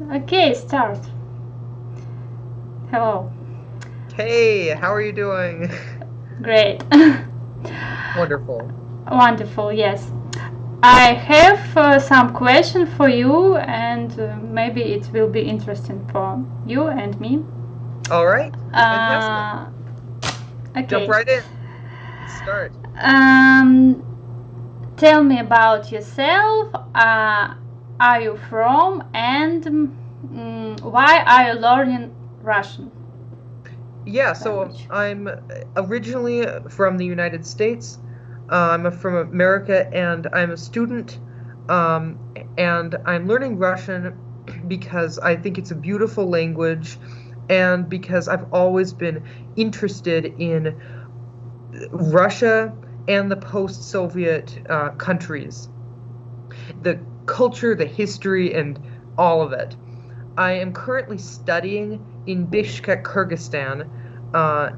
Okay, start. Hello. Hey, how are you doing? Great. Wonderful. Wonderful, yes. I have some question for you, and maybe it will be interesting for you and me. All right. Fantastic. Uh, Jump okay. right in. Let's start. Um, Tell me about yourself. Are you from, and why are you learning Russian Yeah, so language? I'm originally from the United States. I'm from America and I'm a student. Um, and I'm learning Russian because I think it's a beautiful language and because I've always been interested in Russia and the post-Soviet countries, the culture, the history, and all of it. I am currently studying in Bishkek, Kyrgyzstan,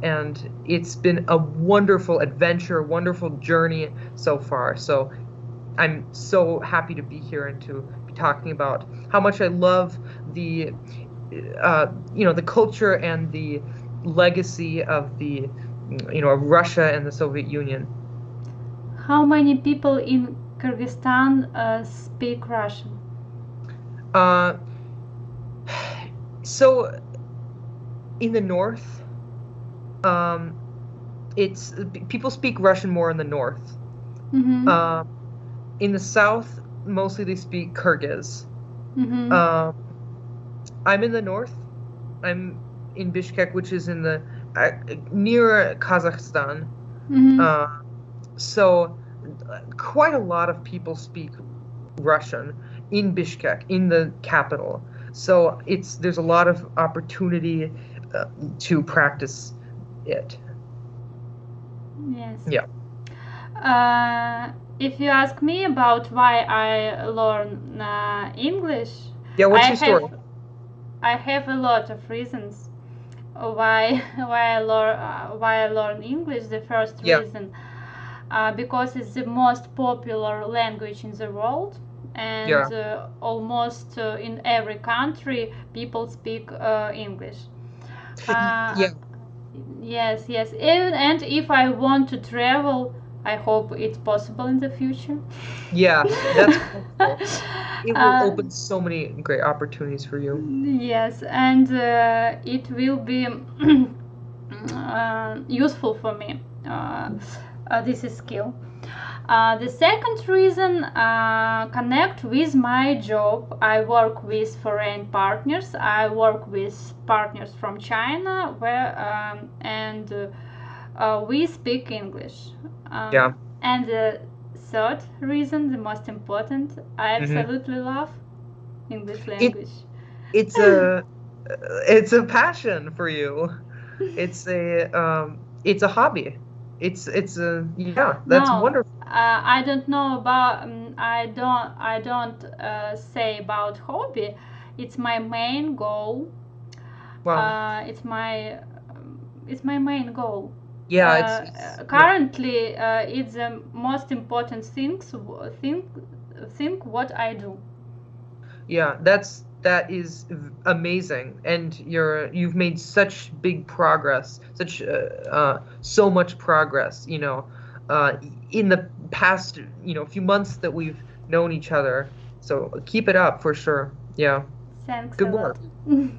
and it's been a wonderful adventure, wonderful journey so far. So I'm so happy to be here and to be talking about how much I love the culture and the legacy of of Russia and the Soviet Union. How many people in Kyrgyzstan speak Russian? Uh, so in the north, um, it's people speak Russian more in the north. Mm-hmm. Um, in the south, mostly they speak Kyrgyz. Mm-hmm. Um, I'm in the north. I'm in Bishkek, which is in the near Kazakhstan. Mm-hmm. Uh, so quite a lot of people speak Russian in Bishkek, in the capital. So there's a lot of opportunity to practice it. Yes. Yeah. If you ask me about why I learn English, Yeah. I What's your have story? I have a lot of reasons why why I learn English. The first Yeah. reason, because it's the most popular language in the world, and Yeah. almost in every country people speak English. Uh, Yeah. yes, yes. And if I want to travel, I hope it's possible in the future. Yeah. That's wonderful. It will uh, open so many great opportunities for you. yes, and it will be useful for me. This is skill. The second reason, connect with my job. I work with foreign partners. I work with partners from China, and we speak English. Yeah. And the third reason, the most important, I Hmm. absolutely love English It language. it's a it's a passion for you. It's a hobby. It's a yeah, that's No, wonderful. I don't know about. I don't say about hobby. It's my main goal. Well, It's my it's my main goal. yeah, it's yeah. Currently, it's the most important think think what I do. Yeah, that is amazing, and you've made such big progress, so much progress, uh, in the past, few months that we've known each other. So keep it up for sure. Yeah, Thanks a good lot. work.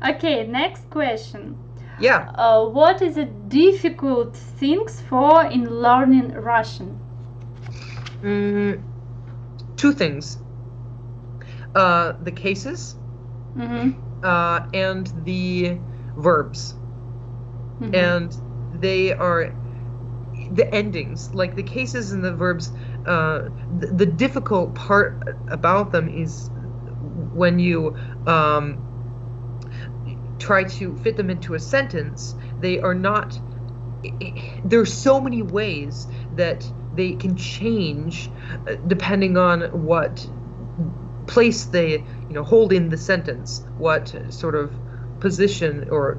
Okay, next question. Yeah, What is the difficult things for in learning Russian? mm, two things: the cases, Mm-hmm. and the verbs, Mm-hmm. and they are the endings, like the cases and the verbs. The difficult part about them is when you try to fit them into a sentence. They are not. There's so many ways that they can change depending on what place they hold in the sentence, what sort of position or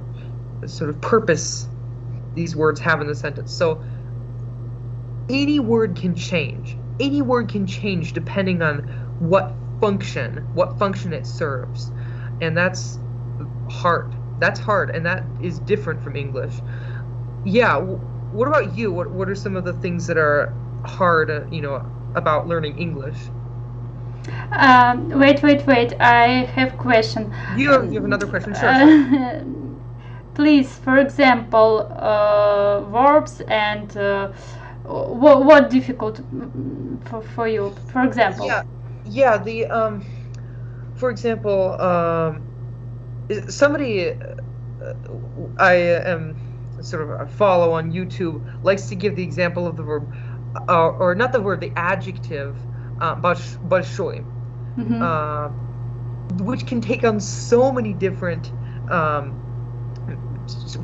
sort of purpose these words have in the sentence. So any word can change. Any word can change depending on what function it serves. and that's hard. That's hard, and that is different from English. Yeah. What about you? What are some of the things that are hard, about learning English? Wait. I have question. You have another question? Sure. Please, for example, verbs and what difficult for you? For example. Yeah. For example, somebody I am sort of a follow on YouTube likes to give the example of the verb, or not the verb, the adjective, большой, which can take on so many different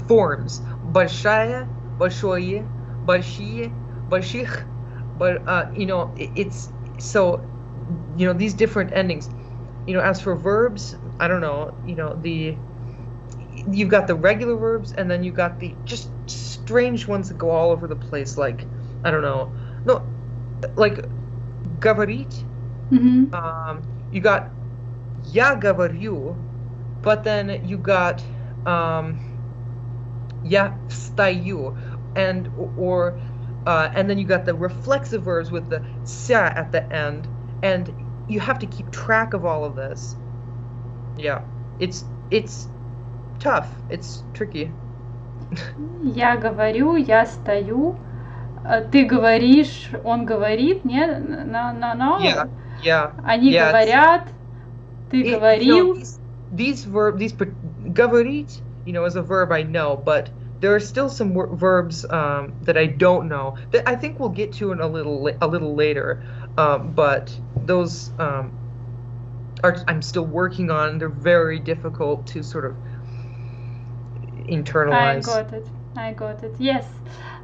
forms. Большая, большое, большие, больших, but it's so these different endings. As for verbs, I don't know. You've got the regular verbs, and then you've got the just strange ones that go all over the place. Like, I don't know. No, like говорить. You got я говорю, but then you got я встаю, and then you got the reflexive verbs with the ся at the end, and you have to keep track of all of this. Yeah, it's tough. It's tricky. Я говорю, я стою. Ты говоришь, он говорит, нет? No. Yeah. Они говорят, ты говорил. These говорить, is a verb I know, but there are still some verbs that I don't know that I think we'll get to in a little later. But those I'm still working on. They're very difficult to sort of internalize. I got it. Yes,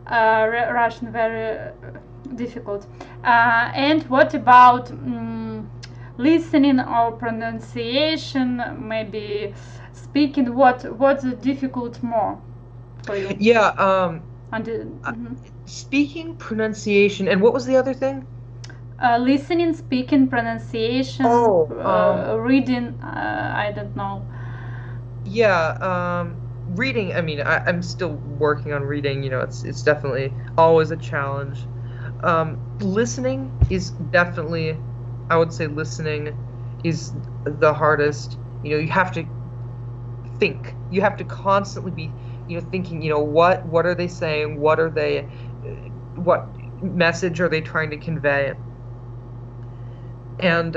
Russian very difficult. And what about listening or pronunciation? Maybe speaking. What's difficult more for you? Yeah. Speaking, pronunciation, and what was the other thing? Listening, speaking, pronunciation, reading. I don't know. Yeah. Reading, I mean, I'm still working on reading. It's definitely always a challenge. Listening is definitely, I would say listening is the hardest. You have to think. You have to constantly be, thinking, what are they saying? What message are they trying to convey? And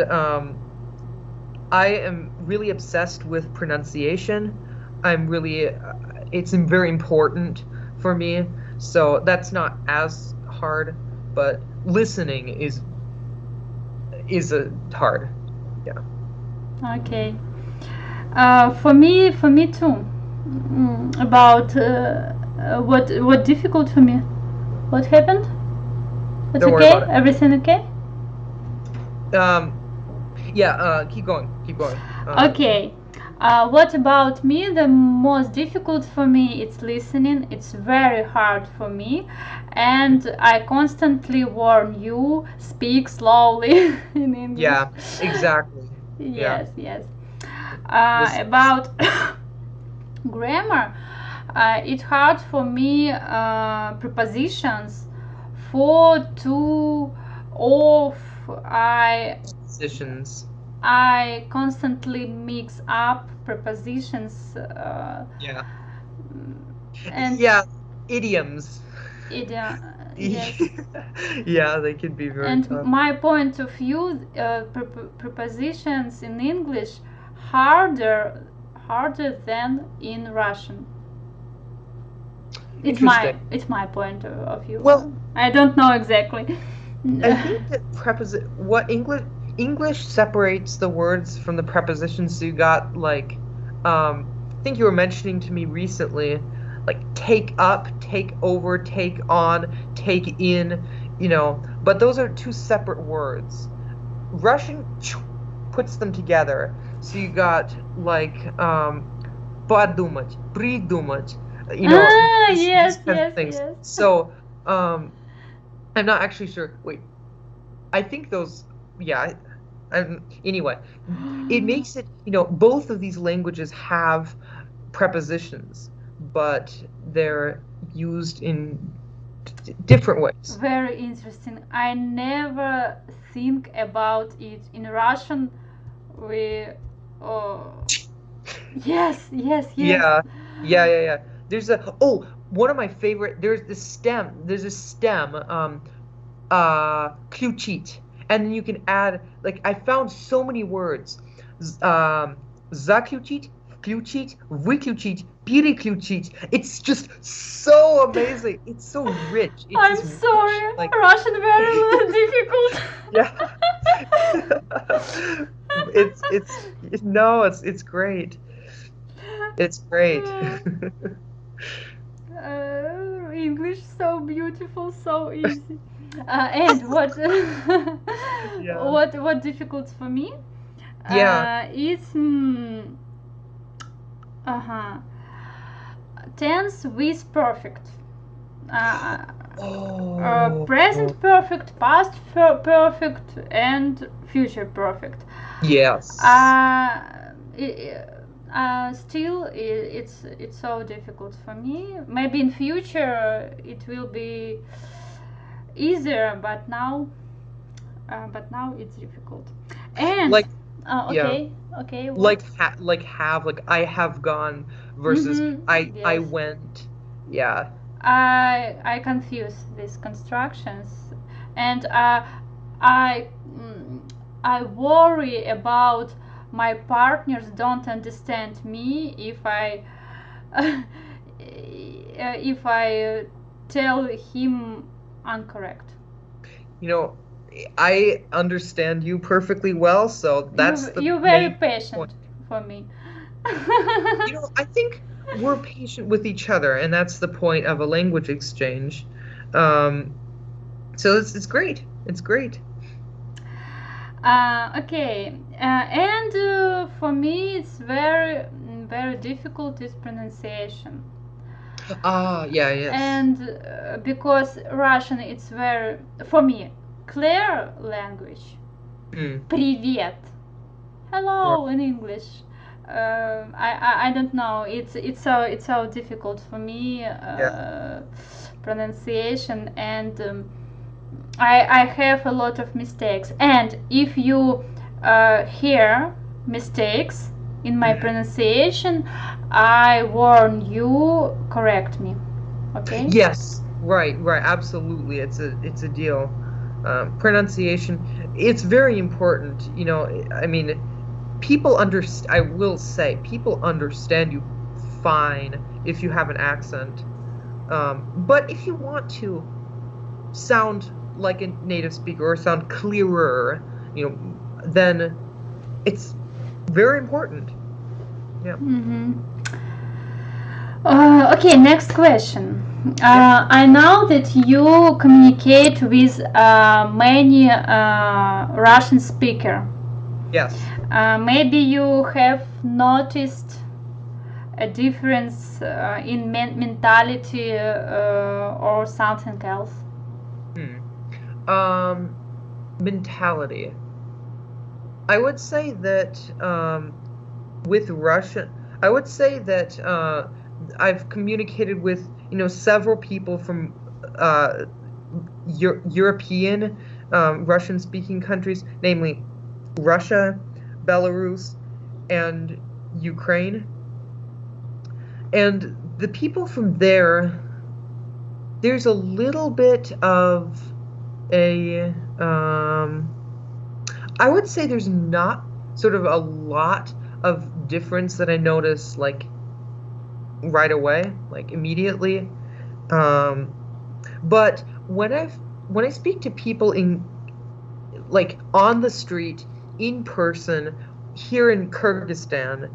I am really obsessed with pronunciation. It's very important for me. So that's not as hard, but listening is hard. Yeah. Okay. For me too. About what difficult for me? What happened? It's Don't okay? worry about it. Everything okay? Keep going. Okay. What about me? The most difficult for me it's listening. It's very hard for me, and I constantly warn you, speak slowly in English. Yeah, exactly. Yes. About grammar, it's hard for me. Prepositions, for, to, of. Positions. I constantly mix up prepositions. And idioms. Yes. Yeah, they can be very tough. My point of view, prepositions in English harder than in Russian. It's my point of view. Well, I don't know exactly. I think that English separates the words from the prepositions. So you got like, I think you were mentioning to me recently, like take up, take over, take on, take in, but those are two separate words. Russian puts them together. So you got like, подумать, придумать, Yes. things. So, I'm not actually sure. Wait, I think those, Anyway, it makes it, both of these languages have prepositions, but they're used in different ways. Very interesting. I never think about it. In Russian, we. Oh, yes. Yeah. There's one of my favorite. There's a stem. Ключить, and then you can add, like, I found so many words. Заключить, включить, выключить, переключить. It's just so amazing. It's so rich. I'm sorry. Like, Russian very difficult. Yeah. It's great. It's great. English so beautiful, so easy. And what what difficult for me? It's tense with perfect. Present perfect, past perfect, and future perfect. Yes. Still, it's so difficult for me. Maybe in future it will be easier, but now it's difficult. And like, okay. What? Like I have gone versus I went. Yeah. I confuse these constructions, and I worry about my partners don't understand me if I tell him incorrect. I understand you perfectly well, so that's you're very patient for me. I think we're patient with each other, and that's the point of a language exchange. So it's great. It's great. Okay, and for me it's very difficult is pronunciation. Yes. And because Russian it's very, for me, clear language. Привет, hello in English. I don't know. It's so difficult for me pronunciation, and I have a lot of mistakes. And if you hear mistakes in my pronunciation, I warn you, correct me. Okay? Yes. Right. Absolutely. It's a deal. Pronunciation. It's very important. I mean, I will say, people understand you fine if you have an accent. But if you want to sound like a native speaker or sound clearer, then it's very important. Yeah. Okay, next question. I know that you communicate with many Russian speakers. Yes. Maybe you have noticed a difference in mentality or something else. Mentality. I would say that with Russian, I would say that I've communicated with several people from European Russian-speaking countries, namely Russia, Belarus, and Ukraine. And the people from there's a little bit of a I would say there's not sort of a lot of difference that I notice like right away, like immediately. But when I speak to people in like on the street, in person, here in Kyrgyzstan,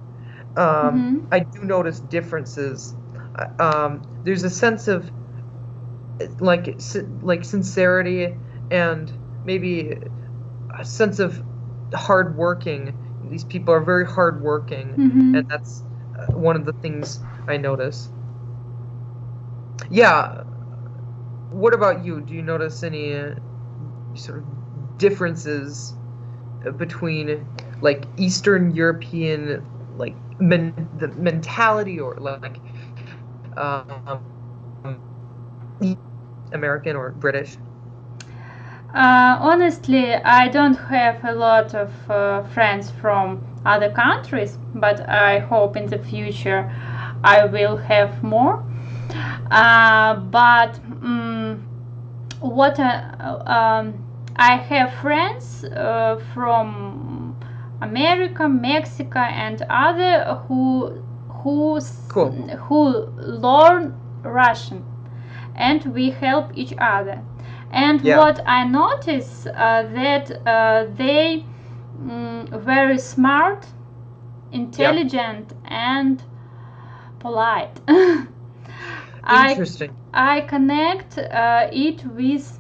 I do notice differences. There's a sense of like sincerity and maybe a sense of hard working. These people are very hard working, and that's one of the things I notice. Yeah. What about you? Do you notice any sort of differences between like Eastern European, like the mentality, or like American or British? Honestly, I don't have a lot of friends from other countries, but I hope in the future I will have more. But what I have friends from America, Mexico, and other who Cool. learn Russian, and we help each other. And Yeah. what I notice that they very smart, intelligent, and polite. Interesting. I connect it with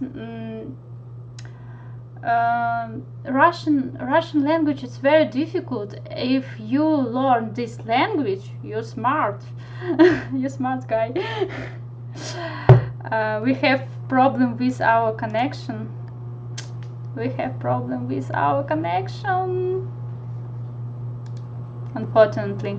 Russian language. Is very difficult. If you learn this language, you're smart. You're smart guy. We have problem with our connection. We have problem with our connection, unfortunately.